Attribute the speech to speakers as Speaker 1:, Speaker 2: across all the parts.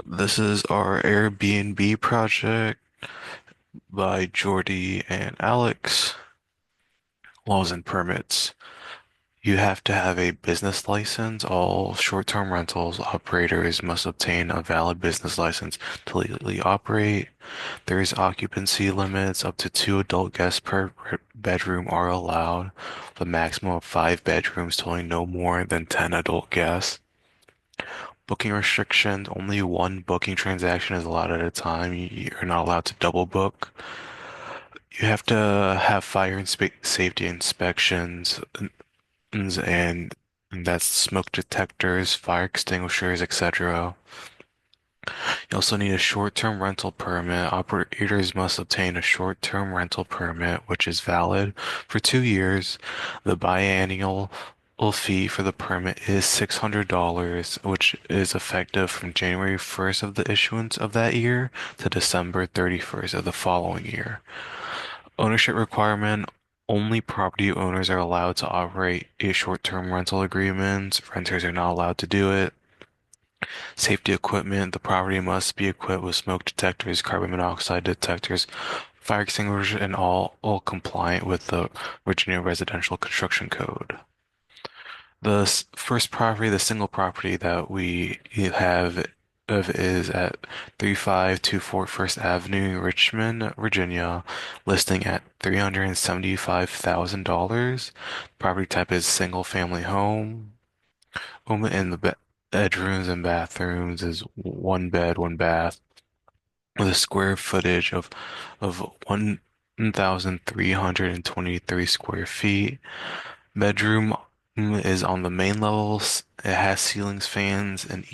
Speaker 1: This is our Airbnb project by Jordy and Alex. Laws and permits. You have to have a business license. All short-term rentals operators must obtain a valid business license to legally operate. There is occupancy limits. Up to two adult guests per bedroom are allowed. The maximum of five bedrooms totaling no more than 10 adult guests. Booking restrictions, only one booking transaction is allowed at a time. You're not allowed to double book. You have to have fire and safety inspections and that's smoke detectors, fire extinguishers, etc. You also need a short-term rental permit. Operators must obtain a short-term rental permit, which is valid for 2 years. The biannual fee for the permit is $600, which is effective from January 1st of the issuance of that year to December 31st of the following year. Ownership requirement. Only property owners are allowed to operate a short-term rental agreement. Renters are not allowed to do it. Safety equipment. The property must be equipped with smoke detectors, carbon monoxide detectors, fire extinguishers, and all compliant with the Virginia Residential Construction Code. The first property, the single property that we have of is at 3524 First Avenue, Richmond, Virginia, listing at $375,000. Property type is single family home. In the bedrooms and bathrooms is one bed, one bath, with a square footage of 1,323 square feet. Bedroom is on the main levels. It has ceilings, fans, and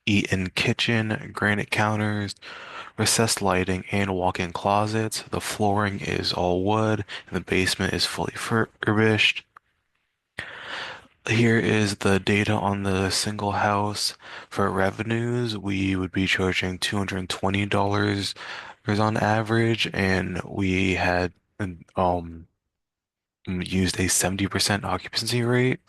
Speaker 1: eat-in kitchen, granite counters, recessed lighting, and walk-in closets. The flooring is all wood, and the basement is fully furnished. Here is the data on the single house. For revenues, we would be charging $220 on average, and we had um used a 70% occupancy rate.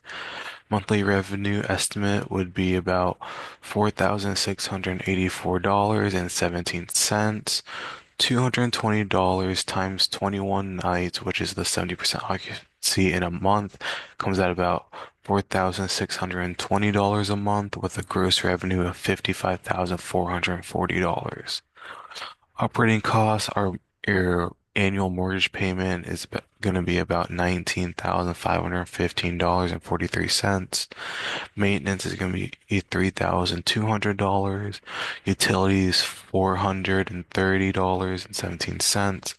Speaker 1: Monthly revenue estimate would be about $4,684.17. $220 times 21 nights, which is the 70% occupancy in a month, comes at about $4,620 a month with a gross revenue of $55,440. Operating costs are your annual mortgage payment is going to be about $19,515.43. Maintenance is going to be $3,200. Utilities $430.17.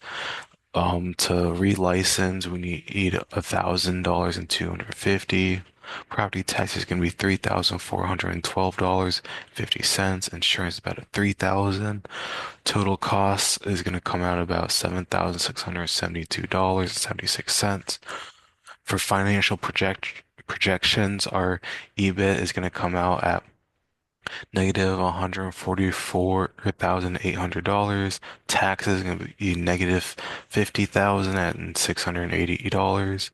Speaker 1: To relicense, we need $1,000 and 250. Property tax is going to be $3,412.50. Insurance about 3,000. Total cost is going to come out about $7,672.76. For financial projections, our EBIT is going to come out at negative $144,800. Taxes is going to be negative $50,680.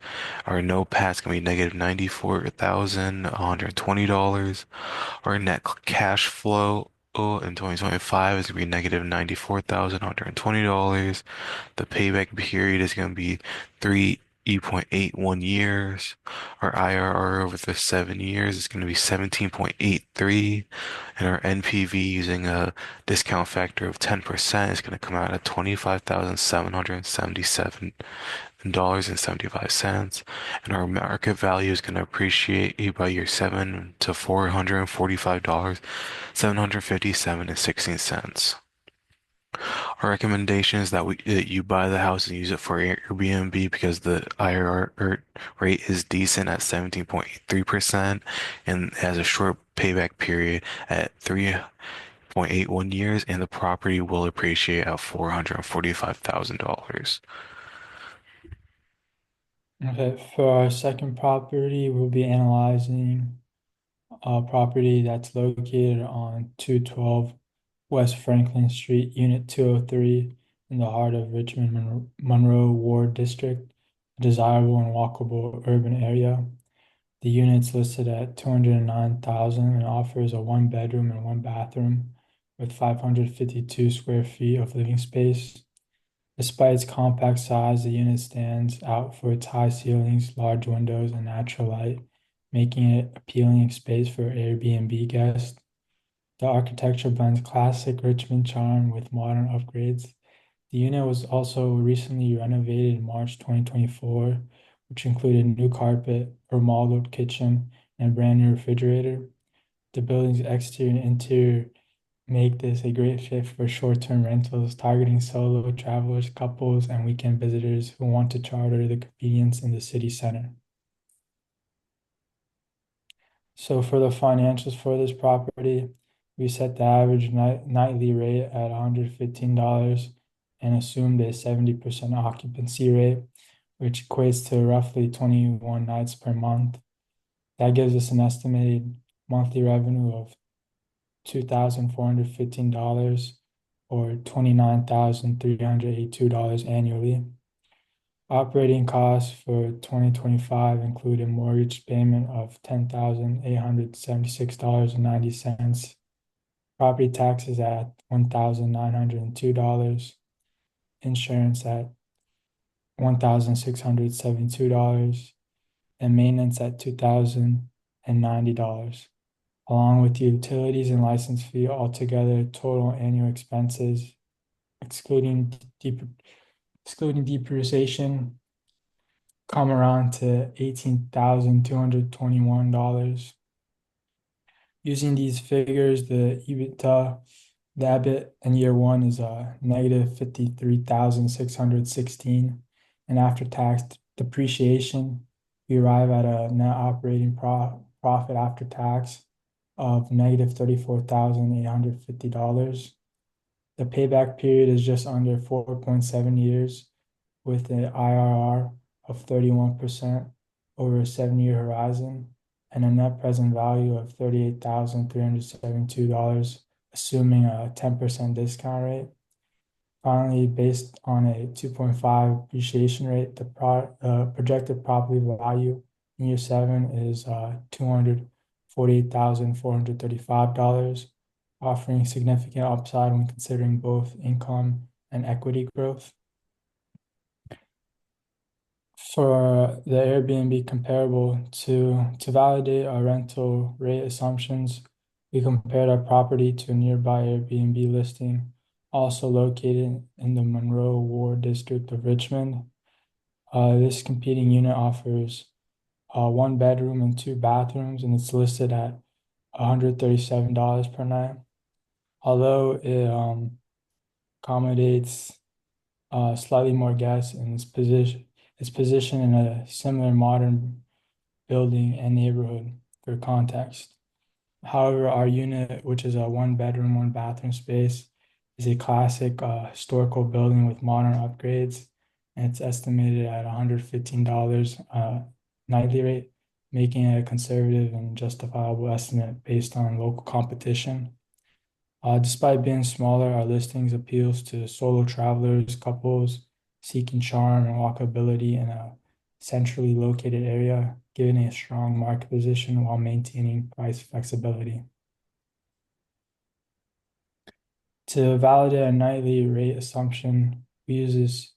Speaker 1: Our NOPAT is going to be negative $94,120. Our net cash flow in 2025 is going to be negative $94,120. The payback period is going to be 3.81 years. Our IRR over the 7 years is going to be 17.83, and our NPV using a discount factor of 10% is going to come out at $25,777.75, and our market value is going to appreciate by year seven to $445, 757.16. Our recommendation is that you buy the house and use it for Airbnb because the IRR rate is decent at 17.83% and has a short payback period at 3.81 years, and the property will appreciate at $445,000.
Speaker 2: Okay, for our second property, we'll be analyzing a property that's located on 212 West Franklin Street, Unit 203, in the heart of Richmond Monroe Ward District, a desirable and walkable urban area. The unit's listed at 209,000 and offers a one bedroom and one bathroom with 552 square feet of living space. Despite its compact size, the unit stands out for its high ceilings, large windows, and natural light, making it appealing space for Airbnb guests. The architecture blends classic Richmond charm with modern upgrades. The unit was also recently renovated in March 2024, which included new carpet, a remodeled kitchen, and a brand new refrigerator. The building's exterior and interior make this a great fit for short-term rentals, targeting solo travelers, couples, and weekend visitors who want to charter the convenience in the city center. So for the financials for this property, we set the average nightly rate at $115 and assumed a 70% occupancy rate, which equates to roughly 21 nights per month. That gives us an estimated monthly revenue of $2,415 or $29,382 annually. Operating costs for 2025 include a mortgage payment of $10,876.90, property taxes at $1,902, insurance at $1,672, and maintenance at $2,090, along with the utilities and license fee. Altogether, total annual expenses, excluding depreciation, come around to $18,221. Using these figures, the EBITDA, the EBIT in year one is negative 53,616, and after tax depreciation, we arrive at a net operating profit after tax of negative $34,850. The payback period is just under 4.7 years, with an IRR of 31% over a 7-year horizon and a net present value of $38,372, assuming a 10% discount rate. Finally, based on a 2.5 appreciation rate, the projected property value in year 7 is $248,435, offering significant upside when considering both income and equity growth. For the Airbnb comparable, to validate our rental rate assumptions, we compared our property to a nearby Airbnb listing, also located in the Monroe Ward district of Richmond. This competing unit offers 1 bedroom and 2 bathrooms, and it's listed at $137 per night. Although it accommodates slightly more guests in its position in a similar modern building and neighborhood for context. However, our unit, which is a 1 bedroom, 1 bathroom space, is a classic historical building with modern upgrades, and it's estimated at $115 nightly rate, making it a conservative and justifiable estimate based on local competition. Despite being smaller, our listings appeals to solo travelers, couples seeking charm and walkability in a centrally located area, giving a strong market position while maintaining price flexibility. To validate a nightly rate assumption, we use this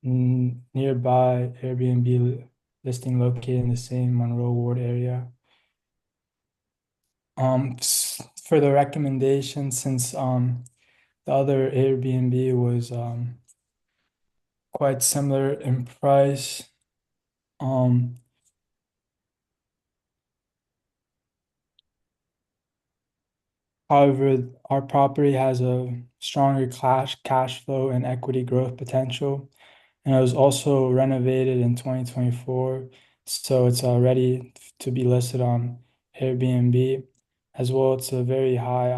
Speaker 2: nearby Airbnb listing located in the same Monroe Ward area. For the recommendation, since the other Airbnb was quite similar in price, however, our property has a stronger cash flow and equity growth potential, and it was also renovated in 2024, so it's ready to be listed on Airbnb. As well, it's a very high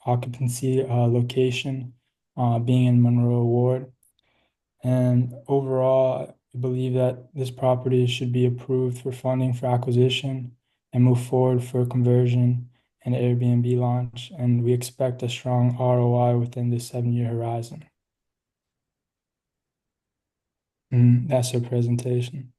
Speaker 2: occupancy location, being in Monroe Ward. And overall, I believe that this property should be approved for funding for acquisition and move forward for conversion and Airbnb launch. And we expect a strong ROI within the 7-year horizon. That's our presentation.